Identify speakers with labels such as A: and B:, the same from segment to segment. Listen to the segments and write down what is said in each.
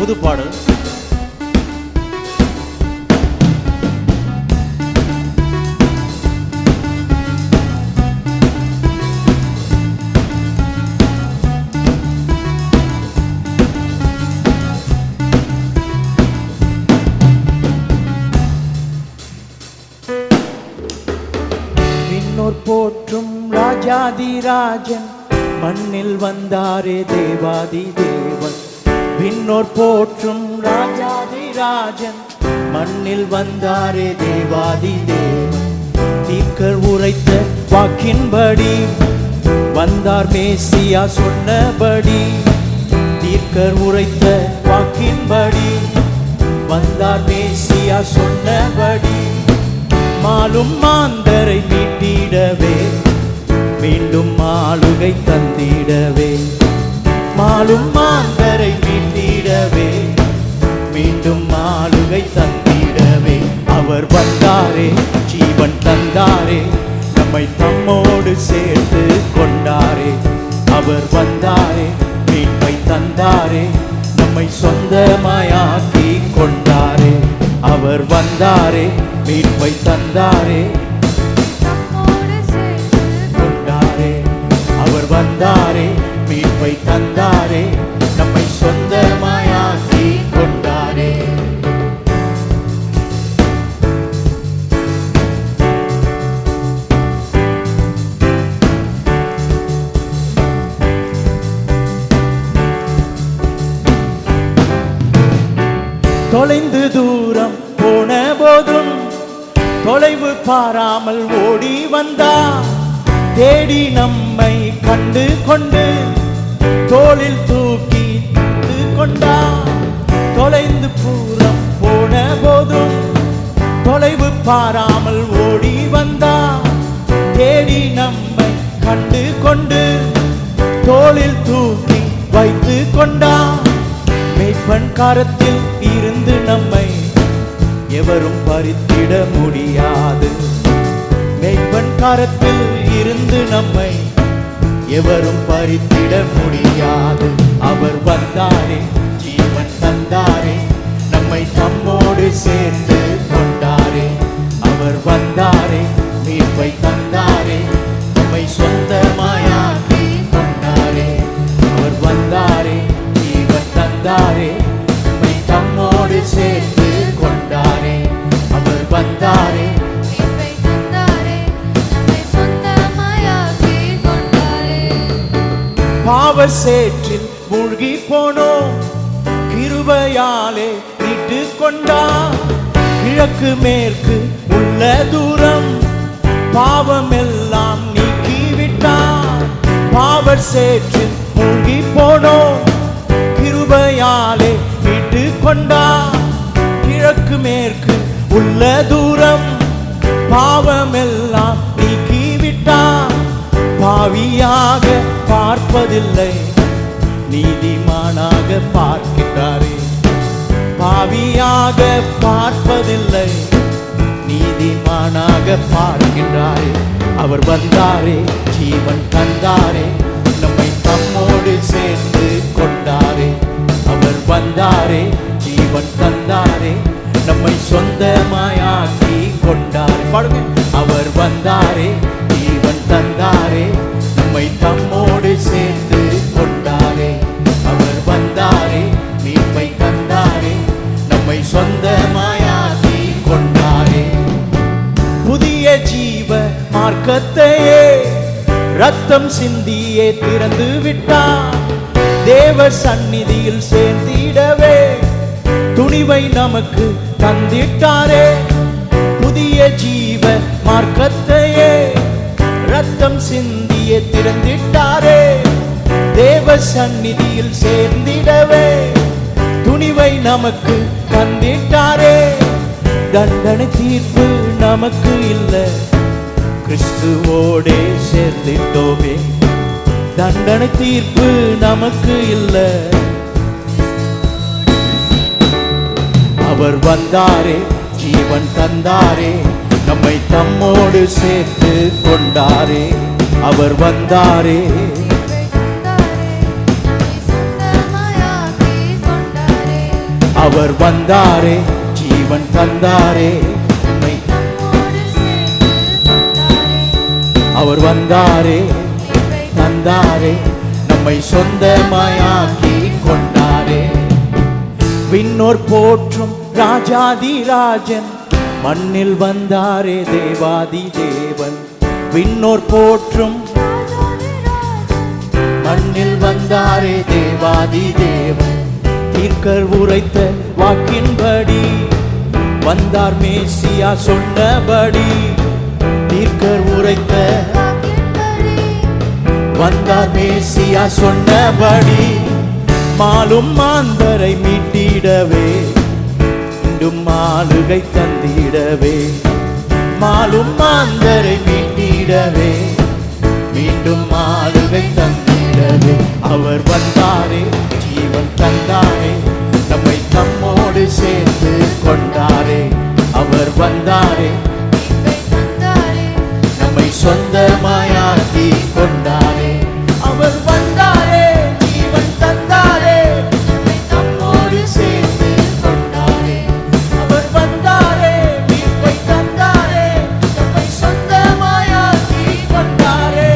A: புது பாடல். விண்ணோர் போற்றும் ராஜாதிராஜன் மண்ணில் வந்தாரே தேவாதி தேவன். விண்ணோர் போற்றும் ராஜாதிராஜன் மண்ணில் வந்தாரே தேவாதி தேவன். தீர்க்கர் உரைத்த வாக்கின்படி வந்தார் மேசியா சொன்னபடி. தீர்க்கர் உரைத்த வாக்கின்படி வந்தார் மேசியா சொன்னபடி. மாலும் மாந்தரை மீட்டிடவே மீண்டும் ஆளுகை தந்திடவே. மாலும் மாந்தரை மீட்டிடவே மீண்டும் ஆளுகை தந்திடவே. அவர் வந்தாரே ஜீவன் தந்தாரே நம்மை தம்மோடு சேர்த்து கொண்டாரே. அவர் வந்தாரே மீட்பை தந்தாரே நம்மை சொந்தமாயாக்கி கொண்டாரே. அவர் வந்தாரே மீட்பை தந்தாரே கொண்டாரே. அவர் வந்தாரே மீட்பை தந்தாரே நம்மை சொந்தமாயாக்கி கொண்டாரே. தொலைந்து தூரம் போன போதும் தொலைவு பாராமல் ஓடி வந்தார். தேடி நம்மை கண்டு கொண்டு தோளில் தூக்கி கொண்டார். தொலைந்து தூரம் போன போதும் தொலைவு பாராமல் ஓடி வந்தார். தேடி நம்மை கண்டு கொண்டு தோளில் தூக்கி வைத்து கொண்டார். மேய்ப்பன் கரத்தில் இருந்து நம்மை எவரும் பறித்திட முடியாது. மேய்ப்பன் கரத்தில் இருந்து நம்மை எவரும் பறித்திட முடியாது. அவர் வந்தாரே ஜீவன் தந்தாரே நம்மை தம்மோடு சேர்த்து கொண்டாரே. அவர் வந்தாரே மீட்பை தந்தாரே நம்மை சொந்தமாயாக்கி கொண்டாரே. அவர் வந்தாரே ஜீவன் தந்தாரே நம்மை தம்மோடு சேர்த்து கொண்டாரே. அவர் வந்தாரே
B: மீட்பை தந்தாரே நம்மை சொந்தமாயாக்கி கொண்டாரே.
A: பாவ சேற்றில் மூழ்கி போனோம் கிருபையாலே மீட்டு கொண்டார். கிழக்கு மேற்கு உள்ள தூரம் பாவமெல்லாம் நீக்கிவிட்டார். பாவ சேற்றில் மூழ்கி போனோம் கிருபையாலே மீட்டு கொண்டார். கிழக்கு மேற்கு உள்ள தூரம் பாவமெல்லாம் நீக்கிவிட்டார். பாவியாக பார்ப்பதில்லை நீதிமானாக பார்க்கின்றாரே. பாவியாக பார்ப்பதில்லை நீதிமானாக பார்க்கின்றாரே. அவர் வந்தாரே ஜீவன் தந்தாரே நம்மை தம்மோடு சேர்த்து கொண்டாரே. அவர் வந்தாரே ஜீவன் தந்தாரே நம்மை சொந்தமாயாக்கி கொண்டாரே. பாருங்க. அவர் வந்தாரே ஜீவன் தந்தாரே நம்மை தம்மோடு சேர்த்து கொண்டாரே. அவர் வந்தாரே மீட்பை தந்தாரே நம்மை சொந்தமாயாக்கி கொண்டாரே. புதிய ஜீவ மார்க்கத்தையே ரத்தம் சிந்தியே திறந்து விட்டார். தேவ சந்நிதியில் சேர்ந்திடவே துணிவை நமக்கு தந்திட்டாரே. புதிய ஜீவ மார்க்கத்தையே ரத்தம் சிந்தியே திறந்திட்டாரே. தேவ சந்நிதியில் சேர்ந்திடவே துணிவை நமக்கு தந்திட்டாரே. தண்டனை தீர்ப்பு நமக்கு இல்லை கிறிஸ்துவோடே சேர்ந்திட்டோமே. தண்டனை தீர்ப்பு நமக்கு இல்லை. அவர் வந்தாரே ஜீவன் தந்தாரே நம்மை தம்மோடு சேர்த்து கொண்டாரே. அவர் வந்தாரே
B: மீட்பை தந்தாரே நம்மை சொந்தமாயாக்கி கொண்டாரே.
A: அவர் வந்தாரே ஜீவன் தந்தாரே
B: நம்மை தம்மோடு சேர்த்து கொண்டாரே.
A: அவர் வந்தாரே
B: மீட்பை
A: தந்தாரே நம்மை சொந்தமாயாக்கி கொண்டாரே விண்ணோர் போற்றும் ராஜாதி ராஜன் மண்ணில் வந்தாரே தேவாதி தேவன் விண்ணோர் போற்றும்
B: ராஜாதி ராஜன்
A: மண்ணில் வந்தாரே தேவாதி தேவன் தீர்க்கர் உரைத்த வாக்கின்படி வந்தார் மேசியா சொன்னபடி தீர்க்கர் உரைத்த
B: வாக்கின்படி
A: வந்தார் மேசியா சொன்னபடி மாலும் மாந்தரை மீட்டிடவே மீண்டும் ஆளுகை தந்திடவே மாலும் மாந்தரை மீட்டிடவே மீண்டும் ஆளுகை தந்திடவே அவர் வந்தாரே ஜீவன் தந்தாரே நம்மை தம்மோடு சேர்த்து கொண்டாரே அவர் வந்தாரே
B: மீட்பை தந்தாரே
A: நம்மை சொந்தமாயாக்கி கொண்டாரே அவர் வந்தாரே ஜீவன் தந்தாரே
B: நம்மை
A: தம்மோடு சேர்த்து கொண்டாரே அவர் வந்தாரே மீட்பை தந்தாரே நம்மை சொந்தமாயாக்கி கொண்டாரே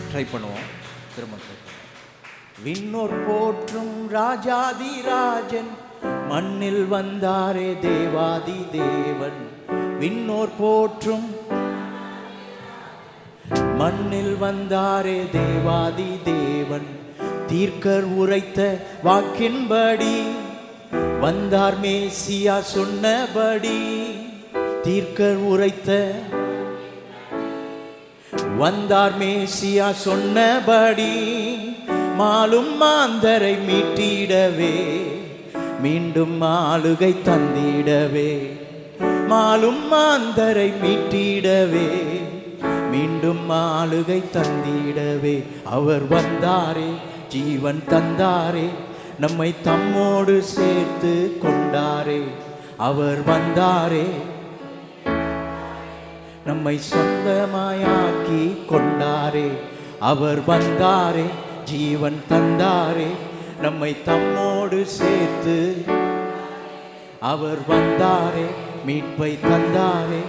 A: ட்ரை பண்ணுவோம் திரும்ப ட்ரை பண்ணுவோம் விண்ணோர் போற்றும் ராஜாதி ராஜன் மண்ணில் வந்தாரே தேவாதி தேவன் விண்ணோர் போற்றும் மண்ணில் வந்தாரே தேவாதி தேவன் தீர்க்கர் உரைத்த வாக்கின்படி வந்தார் மேசியா சொன்னபடி தீர்க்கர் உரைத்த வந்தார் மேசியா சொன்னபடி மாலும் மாந்தரை மீட்டிடவே மீண்டும் ஆளுகை தந்திடவே மாலும் மாந்தரை மீட்டிடவே மீண்டும் ஆளுகை தந்திடவே அவர் வந்தாரே ஜீவன் தந்தாரே நம்மை தம்மோடு சேர்த்து கொண்டாரே அவர் வந்தாரே நம்மை சொந்தமாயாக்கி கொண்டாரே அவர் வந்தாரே ஜீவன் தந்தாரே நம்மை தம்மோடு சேர்த்து அவர் வந்தாரே மீட்பை தந்தாரே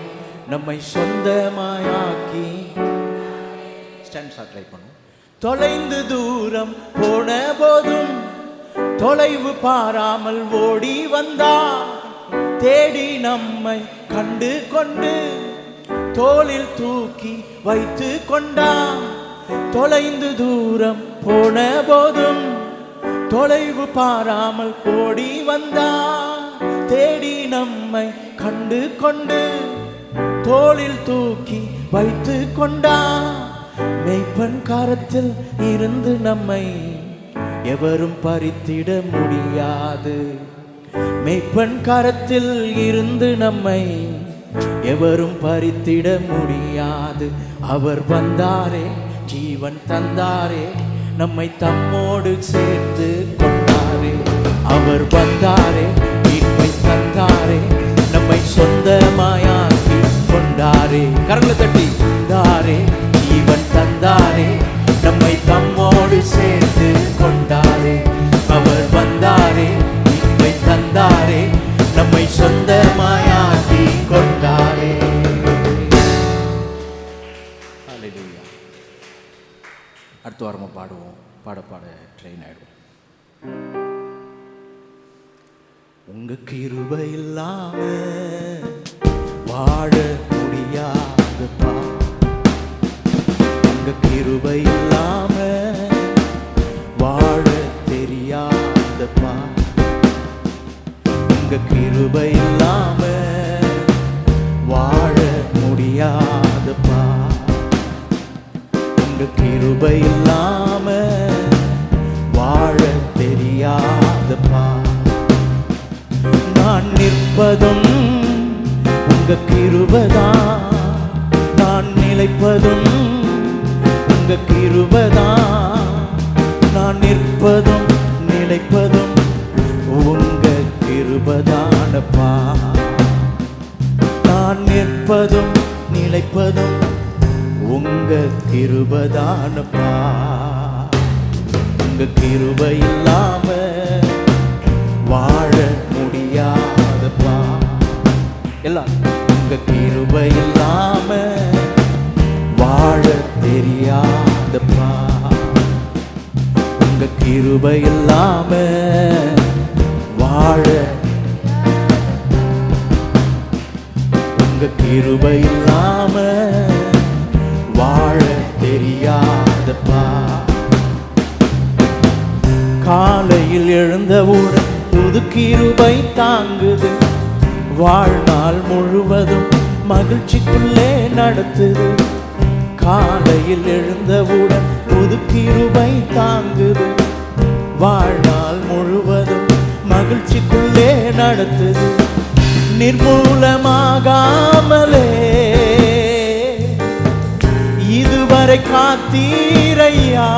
A: நம்மை சொந்தமாயாக்கி ஸ்டாண்ட்ஸா ட்ரை பண்ணும் தொலைந்து தூரம் போன போதும் தொலைவு பாராமல் ஓடி வந்தார் தேடி நம்மை கண்டு கொண்டு தோளில் தூக்கி வைத்து கொண்டார் தொலைந்து தூரம் போன போதும் தொலைவு பாராமல் ஓடி வந்தார் தேடி நம்மை கண்டு கொண்டு தோளில் தூக்கி வைத்து கொண்டார் மெய்ப்பன் கரத்தில் இருந்து நம்மை எவரும் பறித்திட முடியாது மெய்ப்பன் கரத்தில் இருந்து நம்மை எவரும் பறித்திட முடியாது அவர் வந்தாரே ஜீவன் தந்தாரே நம்மை தம்மோடு சேர்த்து கொண்டாரே அவர் வந்தாரே மீட்பை தந்தாரே நம்மை சொந்தமாயாக்கி கொண்டாரே கரங்களை தட்டி தந்தாரே ஜீவன் தந்தாரே நம்மை தம்மோடு சேர்த்து கொண்டாரே அவர் வந்தாரே மீட்பை தந்தாரே நம்மை சொந்தமாயாக்கி கொண்டாரே ஹல்லேலூயா. அடுத்த வாரமா பாடுவோம் பாட ட்ரெயின் ஆயிடுவோம் உங்க கிருபை இல்லாம வாழ முடியாதுப்பா உங்க கிருபை இல்லாம வாழ தெரியாதப்பா உங்க கிருபை இல்லாம வாழ முடியாதப்பா உங்க கிருபை இல்லாம வாழ தெரியாதப்பா நான் நிற்பதும் உங்க கிருபைதான் நான் நிலைப்பதும் உங்க கிருபைதான் நான் நிற்பதும் நிலைப்பதும் உங்க கிருபைதானப்பா நான் நிற்பதும் நிலைப்பதும் உங்க கிருபைதானப்பா உங்க கிருபை இல்லாம வாழ முடியாதப்பா. எல்லாம் உங்க கிருபை இல்லாம வாழ தெரியாதப்பா. உங்க கிருபை இல்லாம வாழ, உங்க கிருபை இல்லாம வாழ தெரியாதப்பா. காலையில் எழுந்தவுடன் புது கிருபை தாங்குது, வாழ்நாள் முழுவதும் மகிழ்ச்சிக்குள்ளே நடத்துது. காலையில் எழுந்தவுடன் புது கிருபை தாங்குது, வாழ்நாள் முழுவதும் மகிழ்ச்சிக்குள்ளே நடத்துது. நிர்மூலமாகாமலே இதுவரை காத்தீரையா,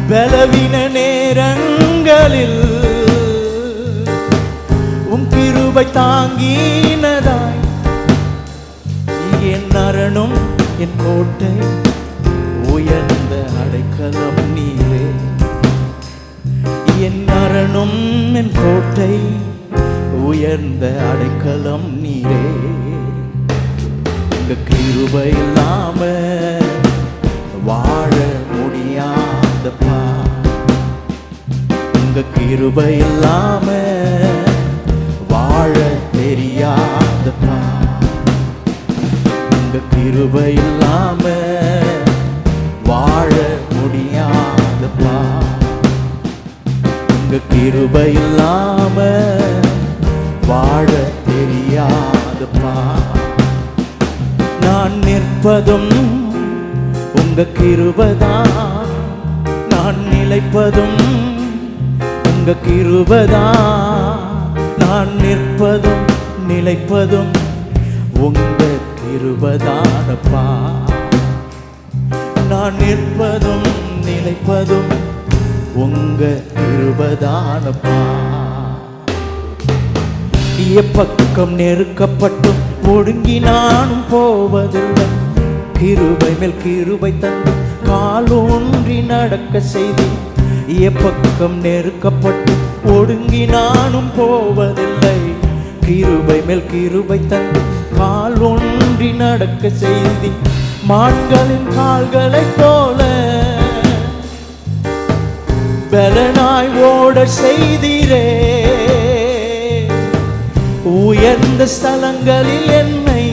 A: பலவீன நேரங்களில் உம் கிருபை தாங்கினதாய். என் அரணும் என் கோட்டை, உயர்ந்த அடைக்கலம் நீரே. என் அரணும் என் கோட்டை, உயர்ந்த அடைக்கலம் நீரே. உங்க கிருபை இல்லாம வாழ முடியாதப்பா. உங்க கிருபை இல்லாம வாழ தெரியாதப்பா. உங்க கிருபை இல்லாம வாழ முடியாதப்பா. உங்க கிருபை இல்லாம வாழ தெரியாதப்பா. நான் நிற்பதும் உங்க கிருபைதான், நான் நிலைப்பதும் உங்க கிருபைதான். நான் நிற்பதும் நிலைப்பதும் உங்க கிருபைதானப்பா. நான் நிற்பதும் நிலைப்பதும் உங்க கிருபைதானப்பா. எப்பக்கம் நெருக்கப்பட்டும் ஒடுங்கி நானும் போவதில்லை, கிருபை மேல் கிருபை தந்து காலூன்றி நடக்க செய்தி. எப்பக்கம் நெருக்கப்பட்டு ஒடுங்கி நானும் போவதில்லை, கிருபை மேல் கிருபை தந்து காலூன்றி நடக்க செய்தி. மான்களின் கால்களைப் போல பலனாய் ஓட செய்தீரே, உயர்ந்த ஸ்தலங்களில் என்னை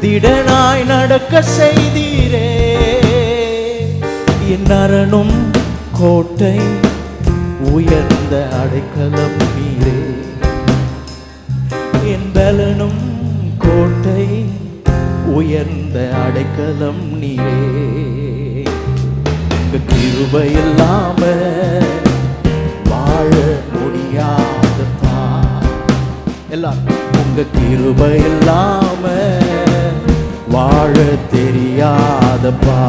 A: திடனாய் நடக்க செய்தீரே. என் அரணும் கோட்டை, உயர்ந்த அடைக்கலம் நீரே. என் பலனும் கோட்டை, உயர்ந்த அடைக்கலம் நீரே. உங்க கிருபை இல்லாம வாழ முடியாதப்பா. எல்லாரும் உங்க கிருபை இல்லாம வாழ தெரியாதப்பா.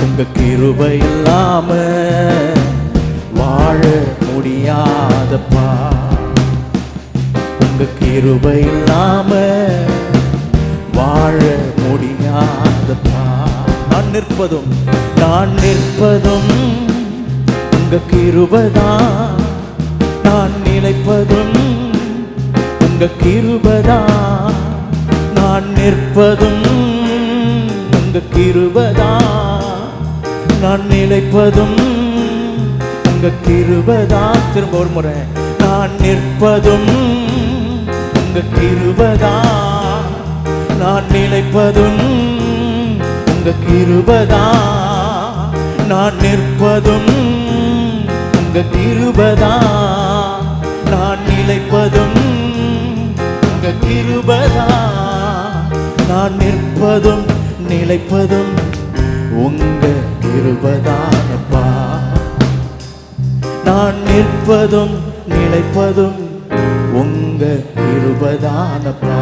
A: உங்க கிருபை இல்லாம வாழ முடியாதப்பா. உங்க கிருபை இல்லாம வாழ முடியாதப்பா. நான் நிற்பதும் உங்க கிருபைதான், நான் நிலைப்பதும் உங்க கிருபைதான். நான் நிற்பதும் உங்க கிருபைதான், நான் நிலைப்பதும் உங்க கிருபைதான். திரும்ப ஒரு முறை, நான் நிற்பதும் உங்க கிருபைதான், நான் நிலைப்பதும் உங்க கிருபைதான். நான் நிற்பதும் உங்க கிருபைதான், நான் நிலைப்பதும் உங்க கிருபைதான். நான் நிற்பதும் நிலைப்பதும் உங்க கிருபைதானப்பா. நான் நிற்பதும் நிலைப்பதும் உங்க கிருபைதானப்பா.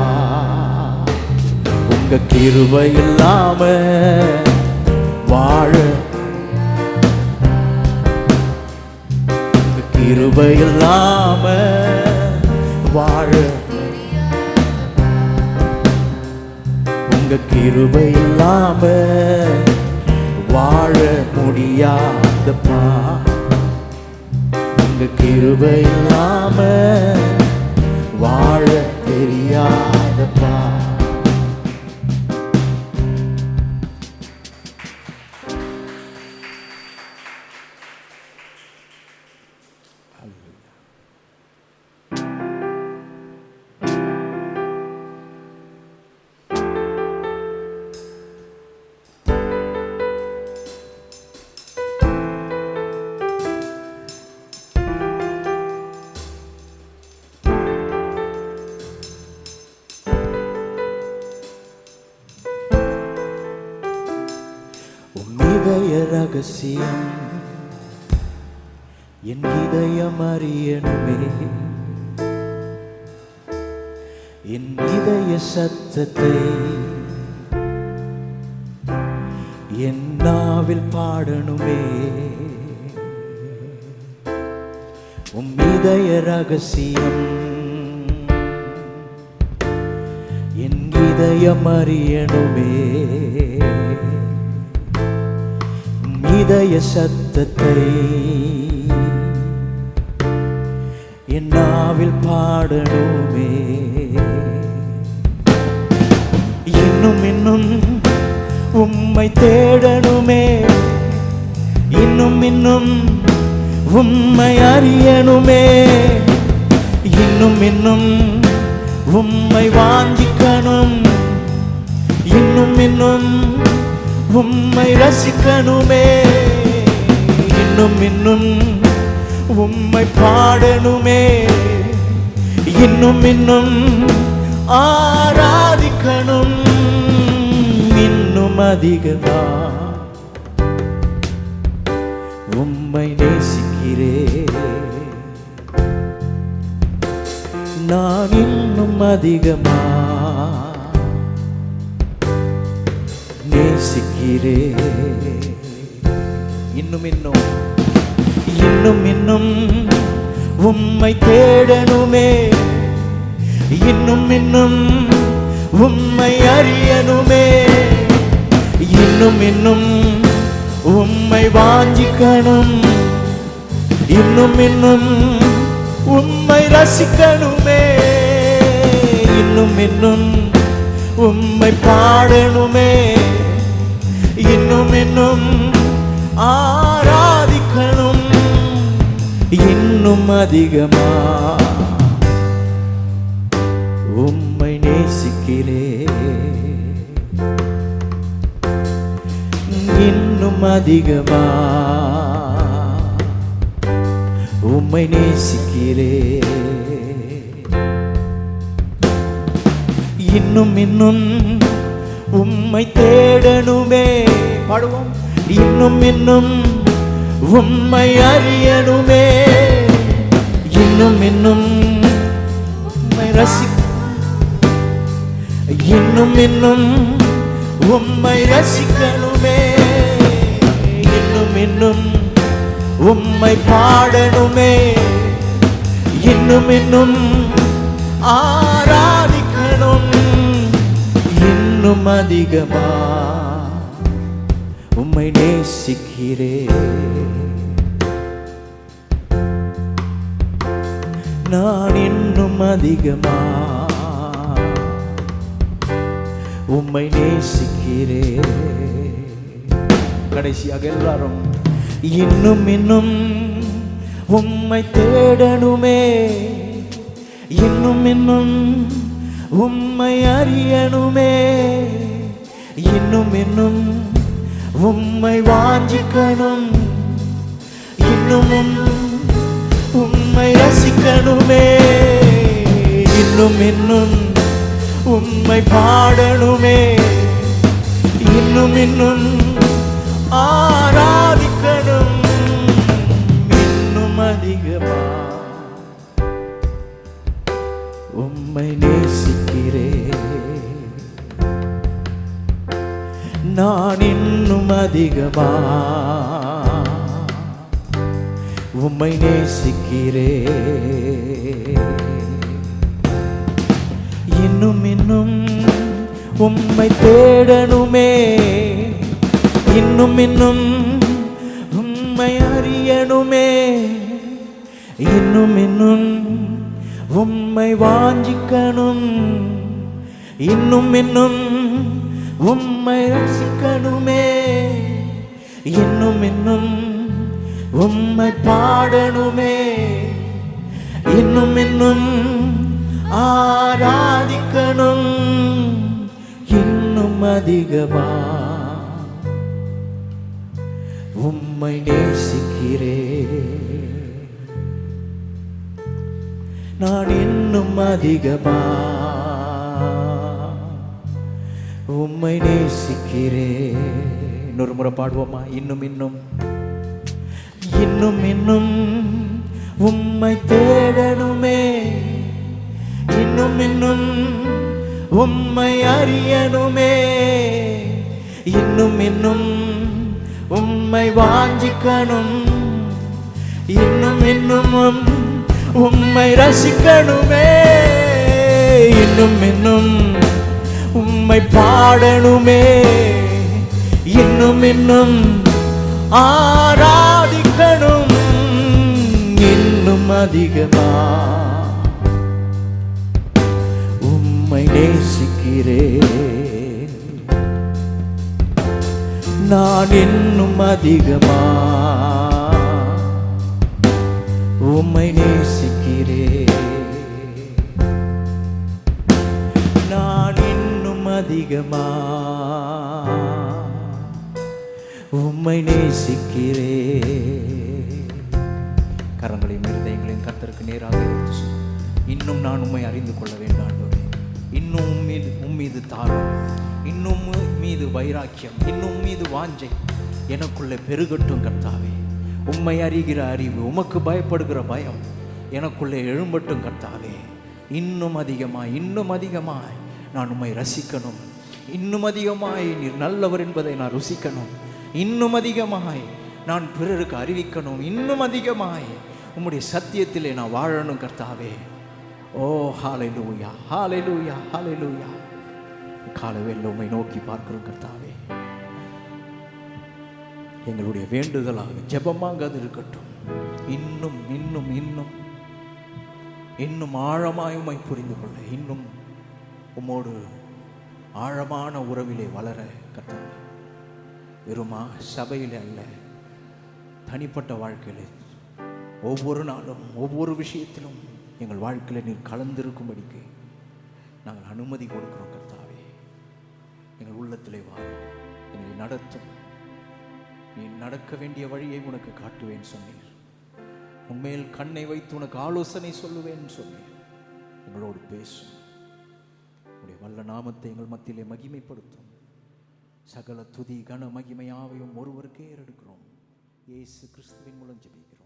A: உங்க கிருபை இல்லாம வாழ, உங்க கிருபை இல்லாம வாழ, உங்க கிருபை இல்லாம வாழ முடியாது. தெரியாதப்பா, உங்க கிருபை இல்லாம வாழ தெரியாதப்பா. இதய ரகசியம் என் இதயம் அறியணுமே, என் இதய சத்தத்தை என் நாவில் பாடணுமே. உம் இதய ரகசியம் என் இதயம் அறியணுமே, இதய சத்தத்தை என் நாவில் பாடணுமே. இன்னும் இன்னும் உம்மை தேடணுமே, இன்னும் இன்னும் உம்மை அறியணுமே, இன்னும் இன்னும் உம்மை வாஞ்சிக்கணும், இன்னும் இன்னும் உம்மை ரசிக்கணுமே, இன்னும் இன்னும் உம்மை பாடணுமே, இன்னும் இன்னும் ஆராதிக்கணும், இன்னும் அதிகமா உம்மை நேசிக்கிறேன். நான் இன்னும் அதிகமா நேசிக்கிறேன். இன்னும் இன்னும் இன்னும் இன்னும் உம்மை தேடணுமே, இன்னும் இன்னும் உம்மை அறியணுமே, இன்னும் இன்னும் உம்மை வாஞ்சிக்கணும், இன்னும் இன்னும் உம்மை ரசிக்கணுமே, இன்னும் இன்னும் உம்மை பாடணுமே, இன்னும் இன்னும் ஆராதிக்கணும், இன்னும் அதிகமா உம்மை நேசிக்கிறேன். இன்னும் அதிகமா உம்மை நேசிக்கிறேன். இன்னும் இன்னும் உம்மை தேடணுமே, பாடுவோம். இன்னும் இன்னும் உம்மை அறியணுமே, இன்னும் இன்னும் உம்மை இன்னும் இன்னும் உம்மை ரசிக்கணுமே, இன்னும் இன்னும் உம்மை பாடணுமே, இன்னும் இன்னும் ஆராதிக்கணும், இன்னும் அதிகமா உம்மை நேசிக்கிறேன். நான் இன்னும் அதிகமா உம்மை நேசிக்கிறேன். கடைசியாக எல்லாரும் இன்னும் இன்னும் உம்மை தேடணுமே, இன்னும் இன்னும் உம்மை அறியணுமே, இன்னும் இன்னும் உம்மை வாஞ்சிக்கணும், இன்னும் உம்மை ரசிக்கணுமே, இன்னும் இன்னும் உம்மை பாடணுமே, இன்னும் இன்னும் ஆராதிக்கணும், இன்னும் அதிகமா உம்மை நேசிக்கிறேன். நான் இன்னும் அதிகமா உம்மை நேசிக்கிறேன். இன்னும் இன்னும் உம்மை தேடணுமே, இன்னும் இன்னும் உம்மை அறியணுமே, இன்னும் இன்னும் உம்மை வாஞ்சிக்கணும், இன்னும் இன்னும் உம்மை ரசிக்கணுமே, இன்னும் இன்னும் உம்மை பாடணுமே, இன்னும் இன்னும் ஆராதிக்கணும், இன்னும் அதிகமா உம்மை நேசிக்கிறேன். நான் இன்னும் அதிகமா உம்மை நேசிக்கிறேன். இன்னொரு முறை பாடுவோமா? இன்னும் இன்னும் இன்னும் இன்னும் உம்மை தேடணுமே, இன்னும் இன்னும் உம்மை அறியணுமே, இன்னும் இன்னும் உம்மை வாஞ்சிக்கணும், இன்னும் இன்னும் உம்மை ரசிக்கணுமே, இன்னும் இன்னும் உம்மை பாடணுமே, இன்னும் இன்னும் ஆராதிக்கணும், இன்னும் அதிகமா உம்மை நேசிக்கிறேன். நான் இன்னும் அதிகமா உம்மை நேசிக்கிறேன். நான் இன்னும் அதிகமா உம்மை நேசிக்கிறேன். கரங்களையும் இருதயங்களையும் கர்த்தருக்கு நேராக எடுத்து சொல். இன்னும் நான் உம்மை அறிந்து கொள்ள வேண்டாம், இன்னும் உம்மீது தாகம், இன்னும் மீது வைராக்கியம், இன்னும் மீது வாஞ்சை எனக்குள்ளே பெருகட்டும் கர்த்தாவே. உம்மை அறிகிற அறிவு, உமக்கு பயப்படுகிற பயம் எனக்குள்ளே எழும்பட்டும் கர்த்தாவே. இன்னும் அதிகமாய் இன்னும் அதிகமாய் நான் உம்மை ரசிக்கணும், இன்னும் அதிகமாய் நீர் நல்லவர் என்பதை நான் ருசிக்கணும், இன்னும் அதிகமாய் நான் பிறருக்கு அறிவிக்கணும், இன்னும் அதிகமாய் உம்முடைய சத்தியத்திலே நான் வாழணும் கர்த்தாவே. ஓ ஹல்லேலூயா, ஹல்லேலூயா, ஹல்லேலூயா. காலவேளை உம்மை நோக்கி பார்க்கிறோம் கர்த்தாவே. எங்களுடைய வேண்டுதலாக ஜெபமாக அது இருக்கட்டும். இன்னும் இன்னும் இன்னும் இன்னும் ஆழமாய் உம்மை புரிந்து கொள்ள, இன்னும் உம்மோடு ஆழமான உறவிலே வளர கர்த்தாவே. வெறுமா சபையிலே அல்ல, தனிப்பட்ட வாழ்க்கையிலே ஒவ்வொரு நாளும் ஒவ்வொரு விஷயத்திலும் எங்கள் வாழ்க்கையில் நீர் கலந்திருக்கும்படிக்கு நாங்கள் அனுமதி கொடுக்கிறோம் கர்த்தாவே. எங்கள் உள்ளத்திலே வாரும், எங்களை நடத்தும். நீ நடக்க வேண்டிய வழியை உனக்கு காட்டுவேன் சொன்னீர். உன்மேல் கண்ணை வைத்து உனக்கு ஆலோசனை சொல்லுவேன் சொன்னீர். எங்களோடு பேசும். உடைய வல்ல நாமத்தை எங்கள் மத்தியிலே மகிமைப்படுத்தும். சகல துதி கன மகிமையாவையும் ஒருவருக்கே ஏறெடுக்கிறோம். இயேசு கிறிஸ்துவின் மூலம் ஜெபிக்கிறோம்.